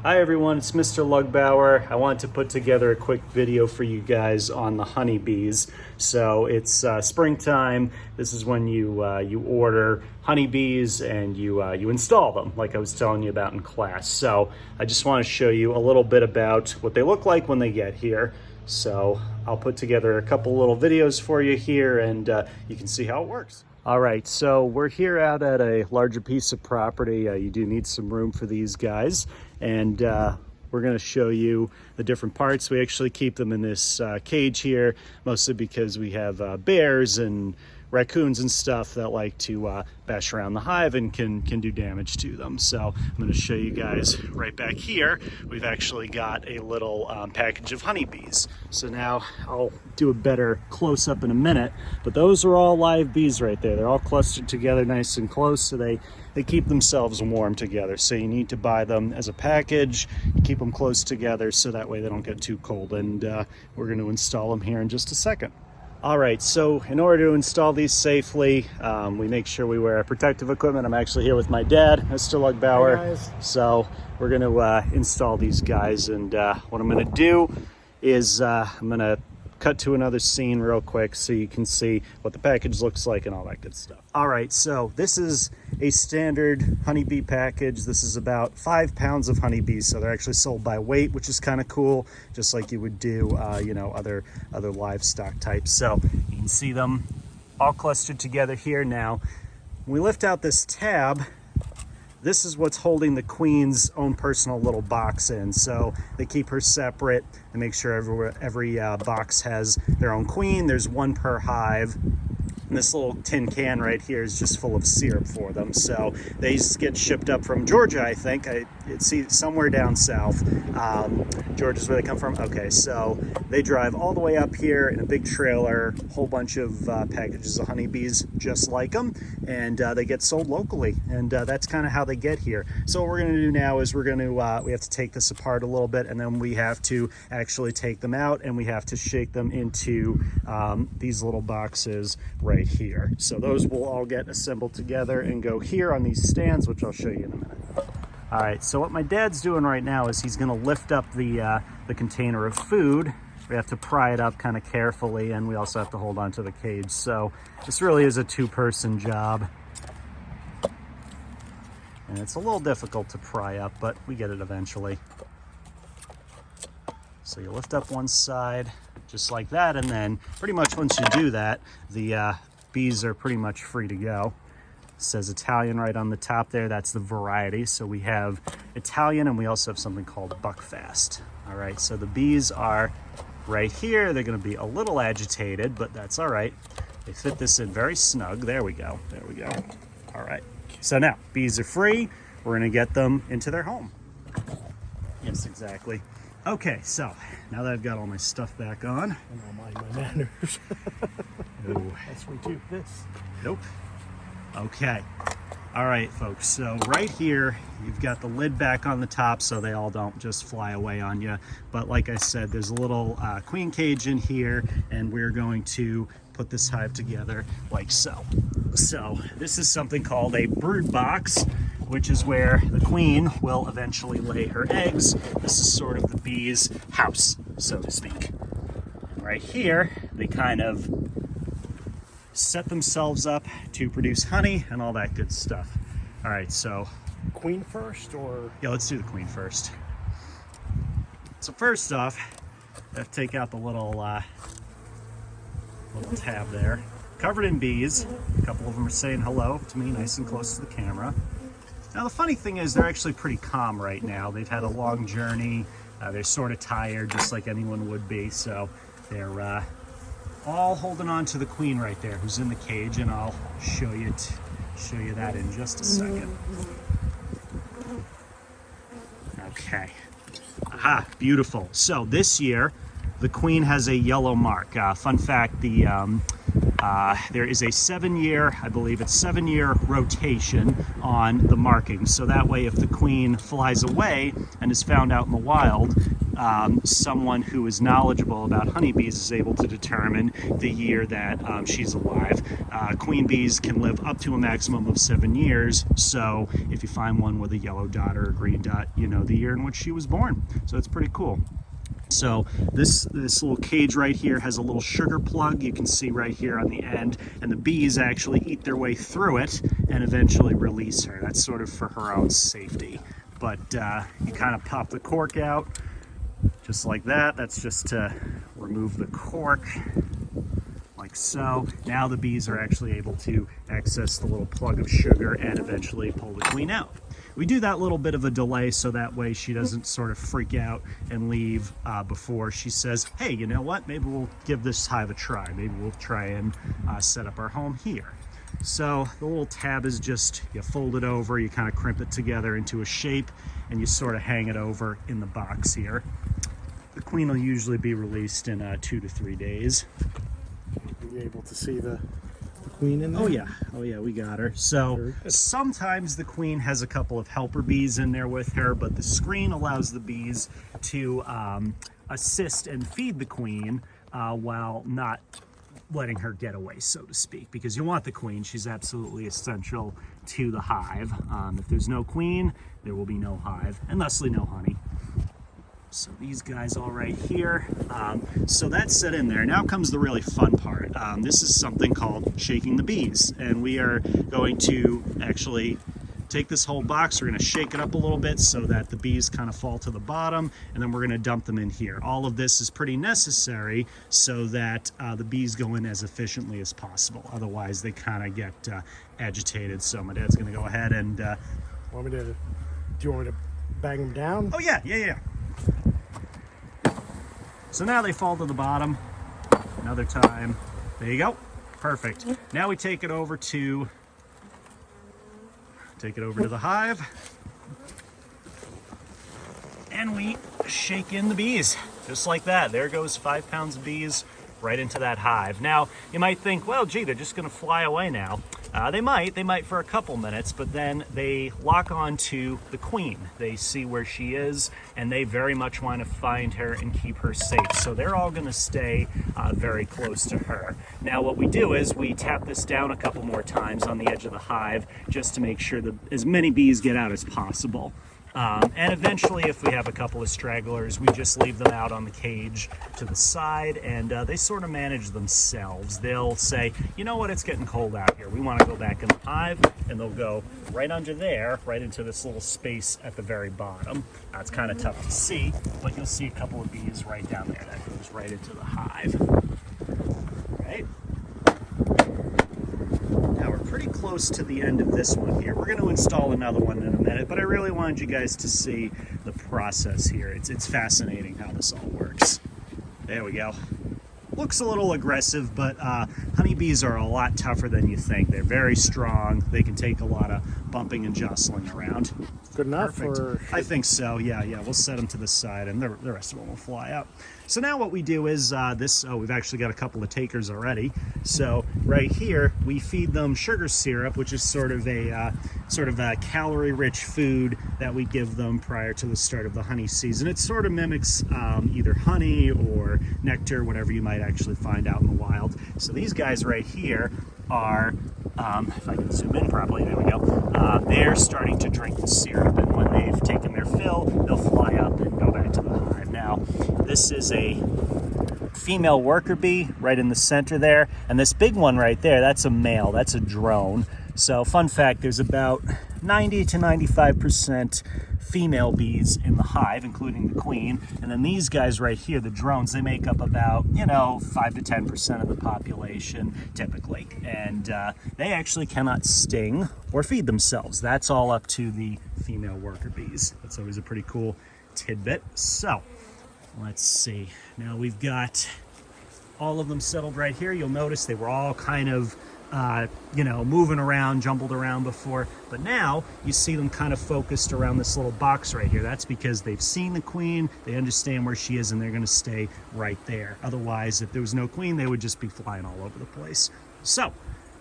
Hi everyone, it's Mr. Lugbauer. I wanted to put together a quick video for you guys on the honeybees. So it's springtime. This is when you order honeybees and you install them, like I was telling you about in class. So I just want to show you a little bit about what they look like when they get here. So I'll put together a couple little videos for you here, and you can see how it works. All right, so we're here out at a larger piece of property. You do need some room for these guys, and we're going to show you the different parts. We actually keep them in this cage here, mostly because we have bears and raccoons and stuff that like to bash around the hive and can do damage to them. So I'm going to show you guys right back here. We've actually got a little package of honeybees. So now I'll do a better close-up in a minute, but those are all live bees right there. They're all clustered together nice and close, so they keep themselves warm together. So you need to buy them as a package, keep them close together so that way they don't get too cold. And we're going to install them here in just a second. All right, so in order to install these safely, we make sure we wear protective equipment. I'm actually here with my dad, Mr. Lugbauer. Hey guys. So we're going to install these guys, and what I'm going to do is I'm going to cut to another scene real quick so you can see what the package looks like and all that good stuff. All right, so this is a standard honeybee package. This is about 5 pounds of honeybees, so they're actually sold by weight, which is kind of cool, just like you would do, other livestock types. So you can see them all clustered together here. Now, when we lift out this tab, this is what's holding the queen's own personal little box in. So they keep her separate and make sure every box has their own queen. There's one per hive. And this little tin can right here is just full of syrup for them. So they get shipped up from Georgia, I think. It's somewhere down south. Georgia's where they come from. Okay, so they drive all the way up here in a big trailer, whole bunch of packages of honeybees just like them, and they get sold locally. And that's kind of how they get here. So what we're going to do now is we have to take this apart a little bit, and then we have to actually take them out, and we have to shake them into these little boxes right here. So those will all get assembled together and go here on these stands, which I'll show you in a minute. All right, so what my dad's doing right now is he's going to lift up the container of food. We have to pry it up kind of carefully, and we also have to hold on to the cage. So this really is a two-person job. And it's a little difficult to pry up, but we get it eventually. So you lift up one side just like that, and then pretty much once you do that, the bees are pretty much free to go. It says Italian right on the top there. That's the variety. So we have Italian, and we also have something called Buckfast. All right, so the bees are right here. They're going to be a little agitated, but that's all right. They fit this in very snug. There we go. There we go. All right. So now bees are free. We're going to get them into their home. Yes, exactly. Okay, so now that I've got all my stuff back on. And I'll mind my manners. Ooh. That's we do this. Nope. Okay. All right, folks. So right here, you've got the lid back on the top so they all don't just fly away on you. But like I said, there's a little queen cage in here, and we're going to put this hive together like so. So this is something called a brood box, which is where the queen will eventually lay her eggs. This is sort of the bee's house, so to speak. And right here, they kind of set themselves up to produce honey and all that good stuff. All right, so Queen first, or? yeah, let's do the queen first. So first off, I have to take out the little tab there. Covered in bees. A couple of them are saying hello to me, nice and close to the camera. Now the funny thing is they're actually pretty calm right now. They've had a long journey. They're sort of tired, just like anyone would be. So they're all holding on to the queen right there, who's in the cage, and I'll show you that in just a second. Okay. Aha, beautiful. So this year, the queen has a yellow mark. Fun fact, the there is a 7-year, I believe it's 7-year rotation on the markings. So that way, if the queen flies away and is found out in the wild, someone who is knowledgeable about honeybees is able to determine the year that she's alive. Queen bees can live up to a maximum of 7 years. So if you find one with a yellow dot or a green dot, you know the year in which she was born. So it's pretty cool. So this little cage right here has a little sugar plug you can see right here on the end, and the bees actually eat their way through it and eventually release her. That's sort of for her own safety. But you kind of pop the cork out just like that. That's just to remove the cork, like so. Now the bees are actually able to access the little plug of sugar and eventually pull the queen out. We do that little bit of a delay so that way she doesn't sort of freak out and leave before she says, hey, you know what, maybe we'll give this hive a try. Maybe we'll try and set up our home here. So the little tab is just, you fold it over, you kind of crimp it together into a shape, and you sort of hang it over in the box here. The queen will usually be released in 2 to 3 days. Are you able to see the queen in there? Oh yeah, we got her. So sometimes the queen has a couple of helper bees in there with her, but the screen allows the bees to assist and feed the queen while not letting her get away, so to speak, because you want the queen. She's absolutely essential to the hive. If there's no queen, there will be no hive, and thusly no honey. So these guys all right here. So that's set in there. Now comes the really fun part. This is something called shaking the bees, and we are going to actually take this whole box, we're going to shake it up a little bit so that the bees kind of fall to the bottom, and then we're going to dump them in here. All of this is pretty necessary so that the bees go in as efficiently as possible. Otherwise, they kind of get agitated. So my dad's going to go ahead and... do you want me to bang them down? Oh, yeah. So now they fall to the bottom. Another time. There you go. Perfect. Now we take it over to the hive, and we shake in the bees just like that. There goes 5 pounds of bees right into that hive. Now you might think, well, gee, they're just going to fly away now. They might for a couple minutes, but then they lock on to the queen. They see where she is, and they very much want to find her and keep her safe. So they're all going to stay very close to her. Now what we do is we tap this down a couple more times on the edge of the hive just to make sure that as many bees get out as possible. And eventually, if we have a couple of stragglers, we just leave them out on the cage to the side, and they sort of manage themselves. They'll say, you know what, it's getting cold out here. We want to go back in the hive, and they'll go right under there, right into this little space at the very bottom. It's kind of tough to see, but you'll see a couple of bees right down there. That goes right into the hive. Right? Now we're pretty close to the end of this one here. We're going to install another one in a minute, but I really wanted you guys to see the process here. It's fascinating how this all works. There we go. Looks a little aggressive, but honeybees are a lot tougher than you think. They're very strong. They can take a lot of bumping and jostling around. Good enough? Or... I think so, yeah. We'll set them to the side, and the rest of them will fly out. So now what we do is we've actually got a couple of takers already. So right here, we feed them sugar syrup, which is sort of a calorie-rich food that we give them prior to the start of the honey season. It sort of mimics either honey or nectar, whatever you might actually find out in the wild. So these guys right here are, if I can zoom in properly, there we go. They're starting to drink the syrup, and when they've taken their fill, they'll fly up and go back to the hive. Now, this is a female worker bee right in the center there, and this big one right there, that's a male, that's a drone. So fun fact, there's about 90 to 95% female bees in the hive, including the queen, and then these guys right here, the drones, they make up about 5 to 10% of the population typically, and they actually cannot sting or feed themselves. That's all up to the female worker bees. That's always a pretty cool tidbit. So let's see, now we've got all of them settled right here. You'll notice they were all kind of moving around, jumbled around before, but now you see them kind of focused around this little box right here. That's because they've seen the queen, they understand where she is, and they're going to stay right there. Otherwise, if there was no queen, they would just be flying all over the place. So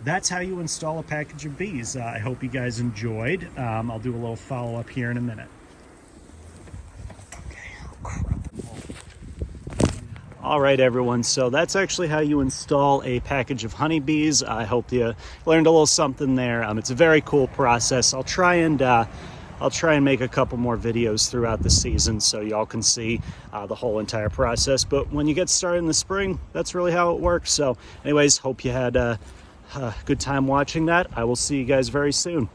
that's how you install a package of bees. I hope you guys enjoyed. I'll do a little follow-up here in a minute. All right, everyone, so that's actually how you install a package of honeybees. I hope you learned a little something there. It's a very cool process. I'll try and make a couple more videos throughout the season so y'all can see the whole entire process. But when you get started in the spring, that's really how it works. So anyways, hope you had a good time watching that. I will see you guys very soon.